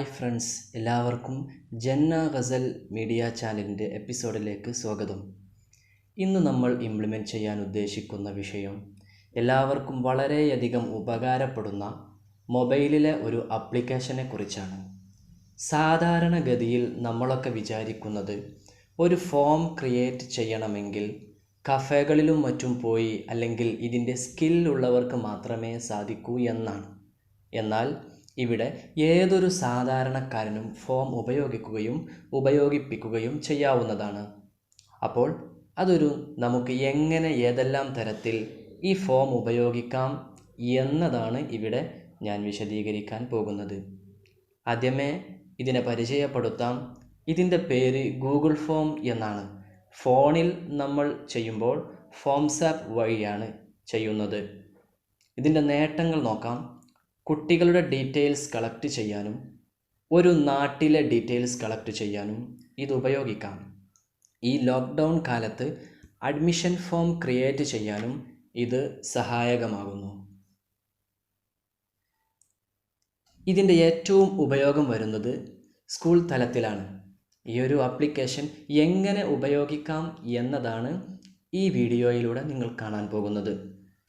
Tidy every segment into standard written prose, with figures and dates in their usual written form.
Hi friends, എല്ലാവർക്കും ജന്ന ഗസൽ media ചാനലിൻ്റെ എപ്പിസോഡിലേക്ക് സ്വാഗതം. ഇന്ന് നമ്മൾ ഇംപ്ലിമെൻറ്റ് ചെയ്യാൻ ഉദ്ദേശിക്കുന്ന വിഷയം എല്ലാവർക്കും വളരെയധികം ഉപകാരപ്പെടുന്ന മൊബൈലിലെ ഒരു ആപ്ലിക്കേഷനെ കുറിച്ചാണ്. സാധാരണഗതിയിൽ നമ്മളൊക്കെ വിചാരിക്കുന്നത് ഒരു ഫോം ക്രിയേറ്റ് ചെയ്യണമെങ്കിൽ കഫേകളിലും മറ്റും പോയി അല്ലെങ്കിൽ ഇതിൻ്റെ സ്കില്ലുള്ളവർക്ക് മാത്രമേ സാധിക്കൂ എന്നാണ്. എന്നാൽ ഇവിടെ ഏതൊരു സാധാരണക്കാരനും ഫോം ഉപയോഗിപ്പിക്കുകയും ചെയ്യാവുന്നതാണ്. അപ്പോൾ നമുക്ക് എങ്ങനെ ഏതെല്ലാം തരത്തിൽ ഈ ഫോം ഉപയോഗിക്കാം എന്നതാണ് ഇവിടെ ഞാൻ വിശദീകരിക്കാൻ പോകുന്നത്. ആദ്യമേ ഇതിനെ പരിചയപ്പെടുത്താം. ഇതിൻ്റെ പേര് ഗൂഗിൾ ഫോം എന്നാണ്. ഫോണിൽ നമ്മൾ ചെയ്യുമ്പോൾ ഫോംസ് ആപ്പ് വഴിയാണ് ചെയ്യുന്നത്. ഇതിൻ്റെ നേട്ടങ്ങൾ നോക്കാം. കുട്ടികളുടെ ഡീറ്റെയിൽസ് കളക്ട് ചെയ്യാനും ഒരു നാട്ടിലെ ഡീറ്റെയിൽസ് കളക്ട് ചെയ്യാനും ഇത് ഉപയോഗിക്കാം. ഈ ലോക്ക്ഡൗൺ കാലത്ത് അഡ്മിഷൻ ഫോം ക്രിയേറ്റ് ചെയ്യാനും ഇത് സഹായകമാകുന്നു. ഇതിൻ്റെ ഏറ്റവും ഉപയോഗം വരുന്നത് സ്കൂൾ തലത്തിലാണ്. ഈ ഒരു ആപ്ലിക്കേഷൻ എങ്ങനെ ഉപയോഗിക്കാം എന്നതാണ് ഈ വീഡിയോയിലൂടെ നിങ്ങൾ കാണാൻ പോകുന്നത്.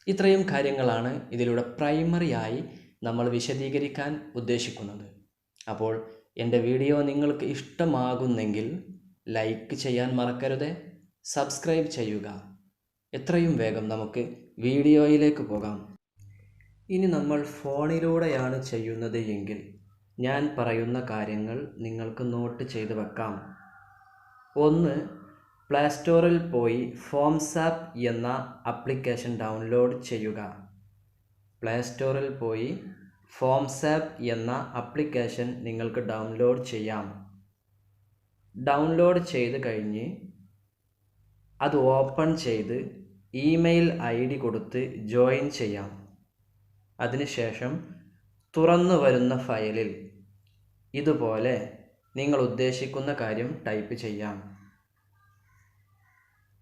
ഇത്രയും കാര്യങ്ങളാണ് ഇതിലൂടെ പ്രൈമറിയായി നമ്മൾ വിശദീകരിക്കാൻ ഉദ്ദേശിക്കുന്നത്. അപ്പോൾ എൻ്റെ വീഡിയോ നിങ്ങൾക്ക് ഇഷ്ടമാകുന്നെങ്കിൽ ലൈക്ക് ചെയ്യാൻ മറക്കരുത്, സബ്സ്ക്രൈബ് ചെയ്യുക. എത്രയും വേഗം നമുക്ക് വീഡിയോയിലേക്ക് പോകാം. ഇനി നമ്മൾ ഫോണിലൂടെയാണ് ചെയ്യുന്നത് എങ്കിൽ ഞാൻ പറയുന്ന കാര്യങ്ങൾ നിങ്ങൾക്ക് നോട്ട് ചെയ്ത് വെക്കാം. 1. പ്ലേ സ്റ്റോറിൽ പോയി ഫോംസ് ആപ്പ് എന്ന ആപ്ലിക്കേഷൻ ഡൗൺലോഡ് ചെയ്യുക. പ്ലേ സ്റ്റോറിൽ പോയി ഫോംസ് ആപ്പ് എന്ന ആപ്ലിക്കേഷൻ നിങ്ങൾക്ക് ഡൗൺലോഡ് ചെയ്യാം. ഡൗൺലോഡ് ചെയ്ത് കഴിഞ്ഞ് അത് ഓപ്പൺ ചെയ്ത് ഇമെയിൽ ID കൊടുത്ത് ജോയിൻ ചെയ്യാം. അതിനുശേഷം തുറന്നു വരുന്ന ഫയലിൽ ഇതുപോലെ നിങ്ങൾ ഉദ്ദേശിക്കുന്ന കാര്യം ടൈപ്പ് ചെയ്യാം.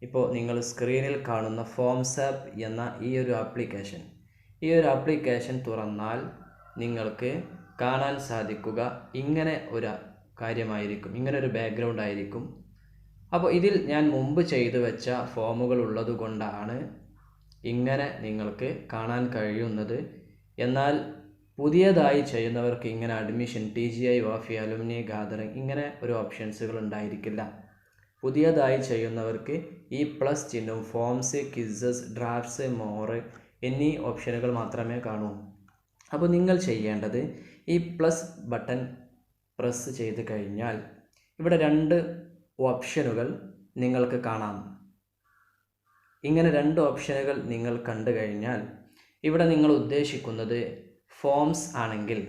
ഇപ്പോൾ നിങ്ങൾ സ്ക്രീനിൽ കാണുന്ന ഫോംസ് ആപ്പ് എന്ന ഈ ഒരു ആപ്ലിക്കേഷൻ തുറന്നാൽ നിങ്ങൾക്ക് കാണാൻ സാധിക്കുക ഇങ്ങനെ ഒരു കാര്യമായിരിക്കും, ഇങ്ങനെ ഒരു ബാക്ക്ഗ്രൗണ്ട് ആയിരിക്കും. അപ്പോൾ ഇതിൽ ഞാൻ മുമ്പ് ചെയ്തു വെച്ച ഫോമുകൾ ഉള്ളത് കൊണ്ടാണ് ഇങ്ങനെ നിങ്ങൾക്ക് കാണാൻ കഴിയുന്നത്. എന്നാൽ പുതിയതായി ചെയ്യുന്നവർക്ക് ഇങ്ങനെ admission, TGI, Wafy, alumni, gathering ഇങ്ങനെ ഒരു ഓപ്ഷൻസുകൾ ഉണ്ടായിരിക്കില്ല. പുതിയതായി ചെയ്യുന്നവർക്ക് ഈ പ്ലസ് ചിഹ്നവും ഫോംസ്, ക്വിസസ്, ഡ്രാഫ്റ്റ്സ്, മോർ എന്നീ ഓപ്ഷനുകൾ മാത്രമേ കാണൂ. അപ്പോൾ നിങ്ങൾ ചെയ്യേണ്ടത് ഈ പ്ലസ് ബട്ടൺ പ്രസ് ചെയ്ത് കഴിഞ്ഞാൽ ഇവിടെ 2 ഓപ്ഷനുകൾ നിങ്ങൾക്ക് കാണാം. ഇങ്ങനെ 2 ഓപ്ഷനുകൾ നിങ്ങൾ കണ്ടു കഴിഞ്ഞാൽ ഇവിടെ നിങ്ങൾ ഉദ്ദേശിക്കുന്നത് ഫോംസ് ആണെങ്കിൽ,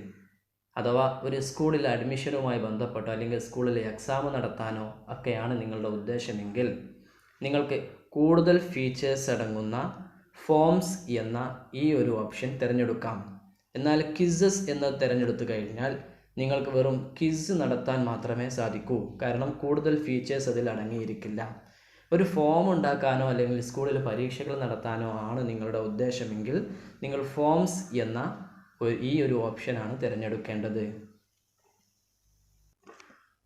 അഥവാ ഒരു സ്കൂളിൽ അഡ്മിഷനുമായി ബന്ധപ്പെട്ടോ അല്ലെങ്കിൽ സ്കൂളിൽ എക്സാം നടത്താനോ ഒക്കെയാണ് നിങ്ങളുടെ ഉദ്ദേശമെങ്കിൽ നിങ്ങൾക്ക് കൂടുതൽ ഫീച്ചേഴ്സ് അടങ്ങുന്ന ഫോംസ് എന്ന ഈ ഒരു ഓപ്ഷൻ തിരഞ്ഞെടുക്കാം. എന്നാൽ ക്വിസസ് എന്നത് തിരഞ്ഞെടുത്തു കഴിഞ്ഞാൽ നിങ്ങൾക്ക് വെറും ക്വിസ് നടത്താൻ മാത്രമേ സാധിക്കൂ. കാരണം കൂടുതൽ ഫീച്ചേഴ്സ് അതിൽ അടങ്ങിയിരിക്കില്ല. ഒരു ഫോം ഉണ്ടാക്കാനോ അല്ലെങ്കിൽ സ്കൂളിൽ പരീക്ഷകൾ നടത്താനോ ആണ് നിങ്ങളുടെ ഉദ്ദേശമെങ്കിൽ നിങ്ങൾ ഫോംസ് എന്ന ഈ ഒരു ഓപ്ഷനാണ് തിരഞ്ഞെടുക്കേണ്ടത്.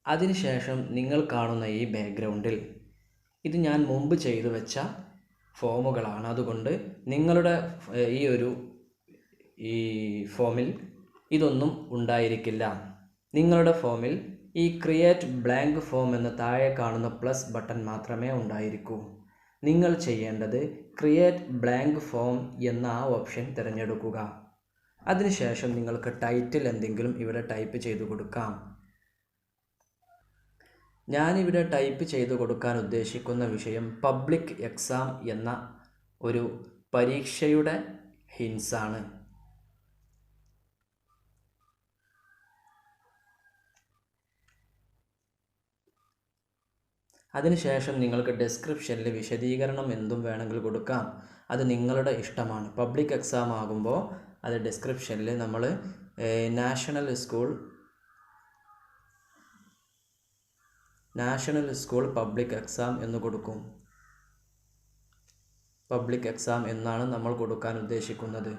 അതിനുശേഷം നിങ്ങൾ കാണുന്ന ഈ ബാക്ക്ഗ്രൗണ്ടിൽ ഇത് ഞാൻ മുമ്പ് ചെയ്തു വെച്ച ഫോമുകളാണ്. അതുകൊണ്ട് നിങ്ങളുടെ ഈ ഫോമിൽ ഇതൊന്നും ഉണ്ടായിരിക്കില്ല. നിങ്ങളുടെ ഫോമിൽ ഈ ക്രിയേറ്റ് ബ്ലാങ്ക് ഫോം എന്ന താഴെ കാണുന്ന പ്ലസ് ബട്ടൺ മാത്രമേ ഉണ്ടായിരിക്കൂ. നിങ്ങൾ ചെയ്യേണ്ടത് ക്രിയേറ്റ് ബ്ലാങ്ക് ഫോം എന്ന ആ ഓപ്ഷൻ തിരഞ്ഞെടുക്കുക. അതിനുശേഷം നിങ്ങൾക്ക് ടൈറ്റിൽ എന്തെങ്കിലും ഇവിടെ ടൈപ്പ് ചെയ്തു കൊടുക്കാം. ഞാനിവിടെ ടൈപ്പ് ചെയ്തു കൊടുക്കാൻ ഉദ്ദേശിക്കുന്ന വിഷയം പബ്ലിക് എക്സാം എന്ന ഒരു പരീക്ഷയുടെ ഹിൻസാണ്. അതിനുശേഷം നിങ്ങൾക്ക് ഡിസ്ക്രിപ്ഷനിൽ വിശദീകരണം എന്തും വേണമെങ്കിൽ കൊടുക്കാം. അത് നിങ്ങളുടെ ഇഷ്ടമാണ്. പബ്ലിക് എക്സാം ആകുമ്പോൾ അത് ഡിസ്ക്രിപ്ഷനിൽ നമ്മൾ നാഷണൽ സ്കൂൾ പബ്ലിക് എക്സാം എന്ന് കൊടുക്കും. പബ്ലിക് എക്സാം എന്നാണ് നമ്മൾ കൊടുക്കാൻ ഉദ്ദേശിക്കുന്നത്.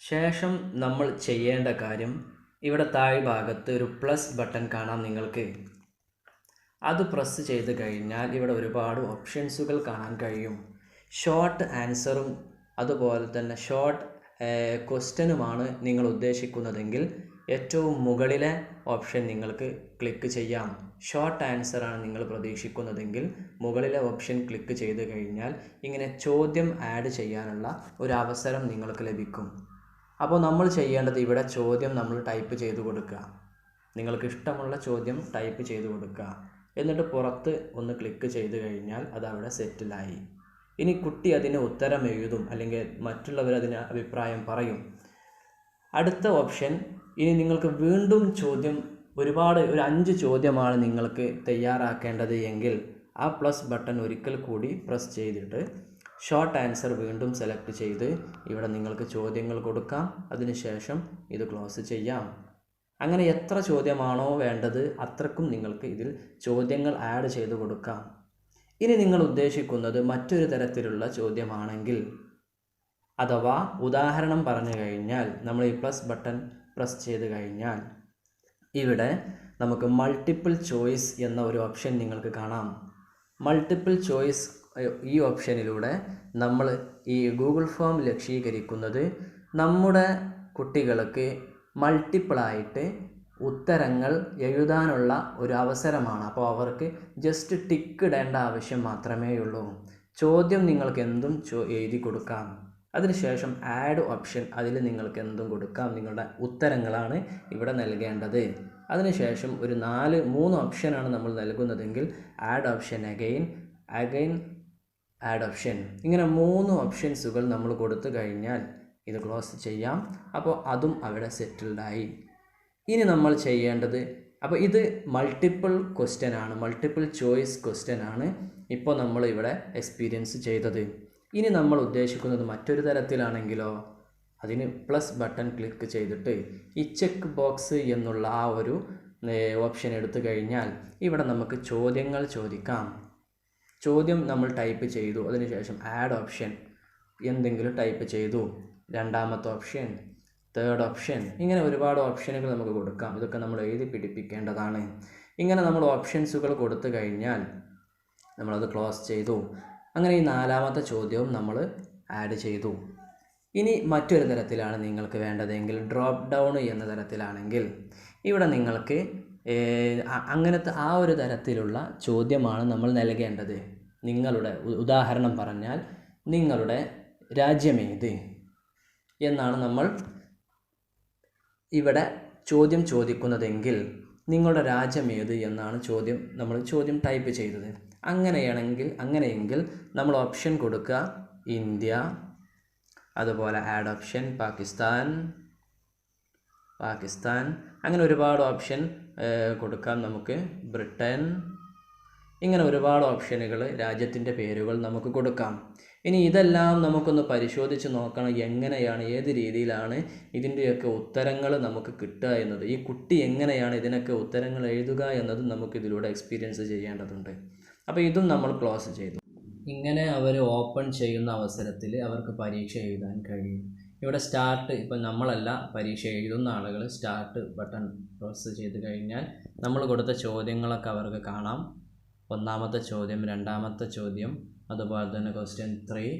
ശേഷം നമ്മൾ ചെയ്യേണ്ട കാര്യം ഇവിടെ താഴെ ഭാഗത്ത് ഒരു പ്ലസ് ബട്ടൺ കാണാം നിങ്ങൾക്ക്. അത് പ്രസ് ചെയ്ത് കഴിഞ്ഞാൽ ഇവിടെ ഒരുപാട് ഓപ്ഷൻസുകൾ കാണാൻ കഴിയും. ഷോർട്ട് ആൻസറും അതുപോലെ തന്നെ ഷോർട്ട് ക്വസ്റ്റ്യനുമാണ് നിങ്ങൾ ഉദ്ദേശിക്കുന്നതെങ്കിൽ ഏറ്റവും മുകളിലെ ഓപ്ഷൻ നിങ്ങൾക്ക് ക്ലിക്ക് ചെയ്യാം. ഷോർട്ട് ആൻസറാണ് നിങ്ങൾ പ്രതീക്ഷിക്കുന്നതെങ്കിൽ മുകളിലെ ഓപ്ഷൻ ക്ലിക്ക് ചെയ്ത് കഴിഞ്ഞാൽ ഇങ്ങനെ ചോദ്യം ആഡ് ചെയ്യാനുള്ള ഒരു അവസരം നിങ്ങൾക്ക് ലഭിക്കും. അപ്പോൾ നമ്മൾ ചെയ്യേണ്ടത് ഇവിടെ ചോദ്യം നമ്മൾ ടൈപ്പ് ചെയ്ത് കൊടുക്കുക. നിങ്ങൾക്ക് ഇഷ്ടമുള്ള ചോദ്യം ടൈപ്പ് ചെയ്ത് കൊടുക്കുക. എന്നിട്ട് പുറത്ത് ഒന്ന് ക്ലിക്ക് ചെയ്ത് കഴിഞ്ഞാൽ അത് അവിടെ സെറ്റിലായി. ഇനി കുട്ടി അതിന് ഉത്തരം എഴുതും, അല്ലെങ്കിൽ മറ്റുള്ളവർ അതിന് അഭിപ്രായം പറയും. അടുത്ത ഓപ്ഷൻ, ഇനി നിങ്ങൾക്ക് വീണ്ടും ചോദ്യം ഒരു 5 ചോദ്യമാണ് നിങ്ങൾക്ക് തയ്യാറാക്കേണ്ടത് എങ്കിൽ ആ പ്ലസ് ബട്ടൺ ഒരിക്കൽ കൂടി പ്രസ് ചെയ്തിട്ട് ഷോർട്ട് ആൻസർ വീണ്ടും സെലക്ട് ചെയ്ത് ഇവിടെ നിങ്ങൾക്ക് ചോദ്യങ്ങൾ കൊടുക്കാം. അതിനുശേഷം ഇത് ക്ലോസ് ചെയ്യാം. അങ്ങനെ എത്ര ചോദ്യമാണോ വേണ്ടത് അത്രക്കും നിങ്ങൾക്ക് ഇതിൽ ചോദ്യങ്ങൾ ആഡ് ചെയ്ത് കൊടുക്കാം. ഇനി നിങ്ങൾ ഉദ്ദേശിക്കുന്നത് മറ്റൊരു തരത്തിലുള്ള ചോദ്യമാണെങ്കിൽ, അഥവാ ഉദാഹരണം പറഞ്ഞു കഴിഞ്ഞാൽ നമ്മൾ ഈ പ്ലസ് ബട്ടൺ പ്രസ് ചെയ്ത് കഴിഞ്ഞാൽ ഇവിടെ നമുക്ക് മൾട്ടിപ്പിൾ ചോയ്സ് എന്ന ഒരു ഓപ്ഷൻ നിങ്ങൾക്ക് കാണാം. മൾട്ടിപ്പിൾ ചോയ്സ് ഈ ഓപ്ഷനിലൂടെ നമ്മൾ ഈ ഗൂഗിൾ ഫോം ലക്ഷ്യീകരിക്കുന്നത് നമ്മുടെ കുട്ടികൾക്ക് മൾട്ടിപ്പിളായിട്ട് ഉത്തരങ്ങൾ എഴുതാനുള്ള ഒരു അവസരമാണ്. അപ്പോൾ അവർക്ക് ജസ്റ്റ് ടിക്ക് ഇടേണ്ട ആവശ്യം മാത്രമേ ഉള്ളൂ. ചോദ്യം നിങ്ങൾക്ക് എന്തും എഴുതി കൊടുക്കാം. അതിനുശേഷം ആഡ് ഓപ്ഷൻ, അതിൽ നിങ്ങൾക്ക് എന്തും കൊടുക്കാം. നിങ്ങളുടെ ഉത്തരങ്ങളാണ് ഇവിടെ നൽകേണ്ടത്. അതിനുശേഷം ഒരു 3 ഓപ്ഷനാണ് നമ്മൾ നൽകുന്നതെങ്കിൽ add option, again add option, ഇങ്ങനെ 3 ഓപ്ഷൻസുകൾ നമ്മൾ കൊടുത്തു കഴിഞ്ഞാൽ ഇത് ക്ലോസ് ചെയ്യാം. അപ്പോൾ അതും അവിടെ സെറ്റിൽഡായി. ഇനി നമ്മൾ ചെയ്യേണ്ടത്, അപ്പോൾ ഇത് മൾട്ടിപ്പിൾ ക്വസ്റ്റ്യൻ ആണ്, മൾട്ടിപ്പിൾ ചോയ്സ് ക്വസ്റ്റ്യൻ ആണ് ഇപ്പോൾ നമ്മൾ ഇവിടെ എക്സ്പീരിയൻസ് ചെയ്തത്. ഇനി നമ്മൾ ഉദ്ദേശിക്കുന്നത് മറ്റൊരു തരത്തിലാണെങ്കിലോ, അതിന് പ്ലസ് ബട്ടൺ ക്ലിക്ക് ചെയ്തിട്ട് ഈ ചെക്ക് ബോക്സ് എന്നുള്ള ആ ഒരു ഓപ്ഷൻ എടുത്തു കഴിഞ്ഞാൽ ഇവിടെ നമുക്ക് ചോദ്യങ്ങൾ ചോദിക്കാം. ചോദ്യം നമ്മൾ ടൈപ്പ് ചെയ്തു, അതിനുശേഷം ആഡ് ഓപ്ഷൻ എന്തെങ്കിലും ടൈപ്പ് ചെയ്തു, രണ്ടാമത്തെ ഓപ്ഷൻ, തേർഡ് ഓപ്ഷൻ, ഇങ്ങനെ ഒരുപാട് ഓപ്ഷനുകൾ നമുക്ക് കൊടുക്കാം. ഇതൊക്കെ നമ്മൾ എഴുതി പിടിപ്പിക്കേണ്ടതാണ്. ഇങ്ങനെ നമ്മൾ ഓപ്ഷൻസുകൾ കൊടുത്തു കഴിഞ്ഞാൽ നമ്മളത് ക്ലോസ് ചെയ്തു. അങ്ങനെ ഈ 4ാമത്തെ ചോദ്യവും നമ്മൾ ആഡ് ചെയ്തു. ഇനി മറ്റൊരു തരത്തിലാണ് നിങ്ങൾക്ക് വേണ്ടതെങ്കിൽ, ഡ്രോപ്പ് ഡൗൺ എന്ന തരത്തിലാണെങ്കിൽ ഇവിടെ നിങ്ങൾക്ക് അങ്ങനത്തെ ആ ഒരു തരത്തിലുള്ള ചോദ്യമാണ് നമ്മൾ നൽകേണ്ടത്. നിങ്ങളുടെ ഉദാഹരണം പറഞ്ഞാൽ നിങ്ങളുടെ രാജ്യമേത് എന്നാണ് നമ്മൾ ഇവിടെ ചോദ്യം ചോദിക്കുന്നതെങ്കിൽ നിങ്ങളുടെ രാജ്യമേത് എന്നാണ് നമ്മൾ ചോദ്യം ടൈപ്പ് ചെയ്തത്. അങ്ങനെയെങ്കിൽ നമ്മൾ ഓപ്ഷൻ കൊടുക്കുക, ഇന്ത്യ, അതുപോലെ ആഡ് ഓപ്ഷൻ പാകിസ്ഥാൻ, അങ്ങനെ ഒരുപാട് ഓപ്ഷൻ കൊടുക്കാം നമുക്ക്, ബ്രിട്ടൻ, ഇങ്ങനെ ഒരുപാട് ഓപ്ഷനുകൾ, രാജ്യത്തിൻ്റെ പേരുകൾ നമുക്ക് കൊടുക്കാം. ഇനി ഇതെല്ലാം നമുക്കൊന്ന് പരിശോധിച്ച് നോക്കണം, എങ്ങനെയാണ്, ഏത് രീതിയിലാണ് ഇതിൻ്റെയൊക്കെ ഉത്തരങ്ങൾ നമുക്ക് കിട്ടുക എന്നത്, ഈ കുട്ടി എങ്ങനെയാണ് ഇതിനൊക്കെ ഉത്തരങ്ങൾ എഴുതുക എന്നത് നമുക്കിതിലൂടെ എക്സ്പീരിയൻസ് ചെയ്യേണ്ടതുണ്ട്. അപ്പോൾ ഇതും നമ്മൾ ക്ലോസ് ചെയ്തു. ഇങ്ങനെ അവർ ഓപ്പൺ ചെയ്യുന്ന അവസരത്തിൽ അവർക്ക് പരീക്ഷ എഴുതാൻ കഴിയും. ഇവിടെ സ്റ്റാർട്ട്, ഇപ്പം നമ്മളല്ല പരീക്ഷ എഴുതുന്ന ആളുകൾ സ്റ്റാർട്ട് ബട്ടൺ പ്രസ് ചെയ്ത് കഴിഞ്ഞാൽ നമ്മൾ കൊടുത്ത ചോദ്യങ്ങളൊക്കെ അവർക്ക് കാണാം. 1ാമത്തെ ചോദ്യം, 2ാമത്തെ ചോദ്യം, അതുപോലെ തന്നെ ക്വസ്റ്റ്യൻ 3.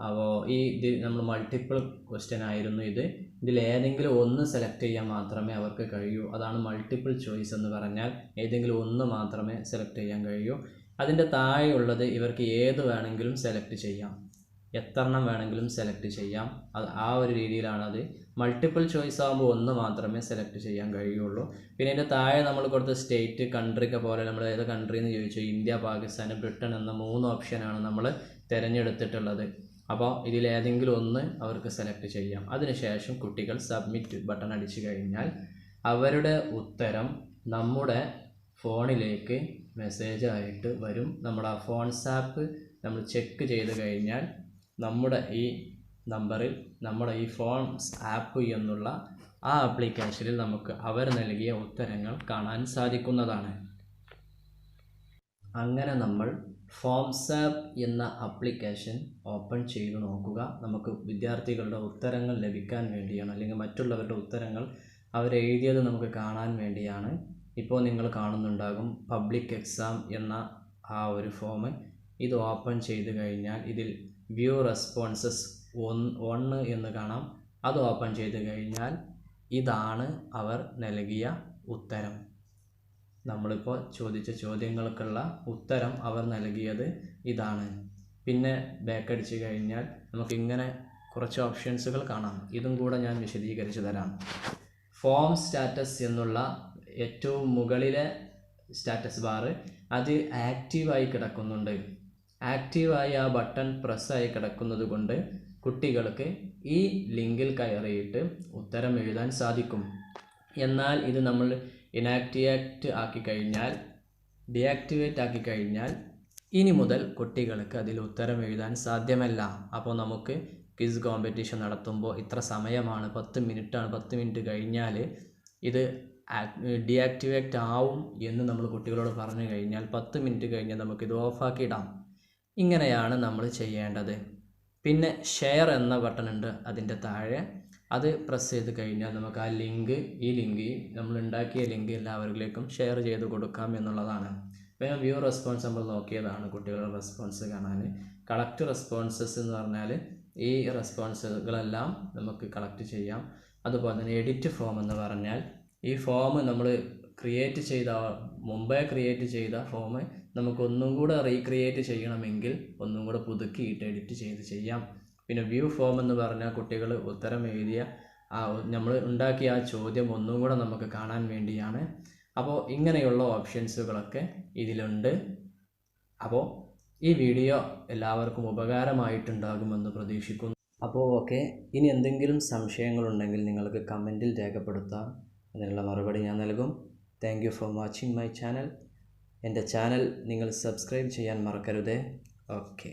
അപ്പോൾ ഇത് നമ്മൾ മൾട്ടിപ്പിൾ ക്വസ്റ്റ്യൻ ആയിരുന്നു. ഇതിലേതെങ്കിലും ഒന്ന് സെലക്ട് ചെയ്യാൻ മാത്രമേ അവർക്ക് കഴിയൂ. അതാണ് മൾട്ടിപ്പിൾ ചോയ്സ് എന്ന് പറഞ്ഞാൽ, ഏതെങ്കിലും ഒന്ന് മാത്രമേ സെലക്ട് ചെയ്യാൻ കഴിയൂ. അതിൻ്റെ താഴെയുള്ളത് ഇവർക്ക് ഏത് വേണമെങ്കിലും സെലക്ട് ചെയ്യാം, എത്രണ്ണം വേണമെങ്കിലും സെലക്ട് ചെയ്യാം. ആ ഒരു രീതിയിലാണത്. മൾട്ടിപ്പിൾ ചോയ്സ് ആകുമ്പോൾ ഒന്ന് മാത്രമേ സെലക്ട് ചെയ്യാൻ കഴിയുള്ളൂ. പിന്നെ ഇതിൻ്റെ താഴെ നമ്മൾ കൊടുത്ത സ്റ്റേറ്റ്, കൺട്രിയൊക്കെ പോലെ നമ്മൾ ഏത് കൺട്രി എന്ന് ചോദിച്ചു, ഇന്ത്യ, പാകിസ്ഥാൻ, ബ്രിട്ടൻ എന്ന 3 ഓപ്ഷനാണ് നമ്മൾ തിരഞ്ഞെടുത്തിട്ടുള്ളത്. അപ്പോൾ ഇതിലേതെങ്കിലും ഒന്ന് അവർക്ക് സെലക്ട് ചെയ്യാം. അതിനുശേഷം കുട്ടികൾ സബ്മിറ്റ് ബട്ടൺ അടിച്ചു കഴിഞ്ഞാൽ അവരുടെ ഉത്തരം നമ്മുടെ ഫോണിലേക്ക് മെസ്സേജ് ആയിട്ട് വരും. നമ്മുടെ ആ ഫോൺസ് ആപ്പ് നമ്മൾ ചെക്ക് ചെയ്ത് കഴിഞ്ഞാൽ നമ്മുടെ ഈ നമ്പറിൽ നമ്മുടെ ഈ ഫോൺസ് ആപ്പ് എന്നുള്ള ആ ആപ്ലിക്കേഷനിൽ നമുക്ക് അവർ നൽകിയ ഉത്തരങ്ങൾ കാണാൻ സാധിക്കുന്നതാണ്. അങ്ങനെ നമ്മൾ ഫോംസ് ആപ്പ് എന്ന ആപ്ലിക്കേഷൻ ഓപ്പൺ ചെയ്ത് നോക്കുക. നമുക്ക് വിദ്യാർത്ഥികളുടെ ഉത്തരങ്ങൾ ലഭിക്കാൻ വേണ്ടിയാണ്, അല്ലെങ്കിൽ മറ്റുള്ളവരുടെ ഉത്തരങ്ങൾ അവരെഴുതിയത് നമുക്ക് കാണാൻ വേണ്ടിയാണ്. ഇപ്പോൾ നിങ്ങൾ കാണുന്നുണ്ടാകും പബ്ലിക് എക്സാം എന്ന ആ ഒരു ഫോം. ഇത് ഓപ്പൺ ചെയ്ത് കഴിഞ്ഞാൽ ഇതിൽ വ്യൂ റെസ്പോൺസസ് 1 എന്ന് കാണാം. അത് ഓപ്പൺ ചെയ്ത് കഴിഞ്ഞാൽ ഇതാണ് അവർ നൽകിയ ഉത്തരം. നമ്മളിപ്പോൾ ചോദിച്ച ചോദ്യങ്ങൾക്കുള്ള ഉത്തരം അവർ നൽകിയത് ഇതാണ്. പിന്നെ ബാക്ക് അടിച്ച് കഴിഞ്ഞാൽ നമുക്കിങ്ങനെ കുറച്ച് ഓപ്ഷൻസുകൾ കാണാം. ഇതും കൂടെ ഞാൻ വിശദീകരിച്ച് തരാം. ഫോം സ്റ്റാറ്റസ് എന്നുള്ള ഏറ്റവും മുകളിലെ സ്റ്റാറ്റസ് ബാർ അത് ആക്റ്റീവായി കിടക്കുന്നുണ്ട്. ആക്റ്റീവായി ആ ബട്ടൺ പ്രസ്സായി കിടക്കുന്നത് കൊണ്ട് കുട്ടികൾക്ക് ഈ ലിങ്കിൽ കയറിയിട്ട് ഉത്തരം എഴുതാൻ സാധിക്കും. എന്നാൽ ഇത് നമ്മൾ ഡീആക്ടിവേറ്റ് ആക്കി കഴിഞ്ഞാൽ ഇനി മുതൽ കുട്ടികൾക്ക് അതിൽ ഉത്തരം എഴുതാൻ സാധ്യമല്ല. അപ്പോൾ നമുക്ക് ക്വിസ് കോമ്പറ്റീഷൻ നടത്തുമ്പോൾ ഇത്ര സമയമാണ്, 10 മിനിറ്റാണ്, 10 മിനിറ്റ് കഴിഞ്ഞാൽ ഇത് ഡീആക്ടിവേറ്റ് ആവും എന്ന് നമ്മൾ കുട്ടികളോട് പറഞ്ഞു കഴിഞ്ഞാൽ 10 മിനിറ്റ് കഴിഞ്ഞാൽ നമുക്കിത് ഓഫാക്കി ഇടാം. ഇങ്ങനെയാണ് നമ്മൾ ചെയ്യേണ്ടത്. പിന്നെ ഷെയർ എന്ന ബട്ടൺ ഉണ്ട് അതിൻ്റെ താഴെ. അത് പ്രസ് ചെയ്ത് കഴിഞ്ഞാൽ നമുക്ക് ആ ലിങ്ക് നമ്മൾ ഉണ്ടാക്കിയ ലിങ്ക് എല്ലാവരിലേക്കും ഷെയർ ചെയ്ത് കൊടുക്കാം എന്നുള്ളതാണ്. പിന്നെ വ്യൂ റെസ്പോൺസ് നമ്മൾ നോക്കിയതാണ് കുട്ടികളുടെ റെസ്പോൺസ് കാണാൻ. കളക്ട് റെസ്പോൺസസ് എന്ന് പറഞ്ഞാൽ ഈ റെസ്പോൺസുകളെല്ലാം നമുക്ക് കളക്ട് ചെയ്യാം. അതുപോലെ തന്നെ എഡിറ്റ് ഫോം എന്ന് പറഞ്ഞാൽ ഈ ഫോം നമ്മൾ മുമ്പേ ക്രിയേറ്റ് ചെയ്ത ഫോം നമുക്ക് ഒന്നും കൂടെ റീക്രിയേറ്റ് ചെയ്യണമെങ്കിൽ ഒന്നും കൂടെ പുതുക്കിയിട്ട് എഡിറ്റ് ചെയ്ത് ചെയ്യാം. പിന്നെ വ്യൂ ഫോം എന്ന് പറഞ്ഞാൽ കുട്ടികൾ ഉത്തരം എഴുതിയ നമ്മൾ ഉണ്ടാക്കിയ ആ ചോദ്യം ഒന്നും കൂടെ നമുക്ക് കാണാൻ വേണ്ടിയാണ്. അപ്പോൾ ഇങ്ങനെയുള്ള ഓപ്ഷൻസുകളൊക്കെ ഇതിലുണ്ട്. അപ്പോൾ ഈ വീഡിയോ എല്ലാവർക്കും ഉപകാരമായിട്ടുണ്ടാകുമെന്ന് പ്രതീക്ഷിക്കുന്നു. അപ്പോൾ ഓക്കെ, ഇനി എന്തെങ്കിലും സംശയങ്ങളുണ്ടെങ്കിൽ നിങ്ങൾക്ക് കമൻറ്റിൽ രേഖപ്പെടുത്താം. അതിനുള്ള മറുപടി ഞാൻ നൽകും. Thank you for watching my channel. എൻ്റെ ചാനൽ നിങ്ങൾ സബ്സ്ക്രൈബ് ചെയ്യാൻ മറക്കരുതേ. ഓക്കെ.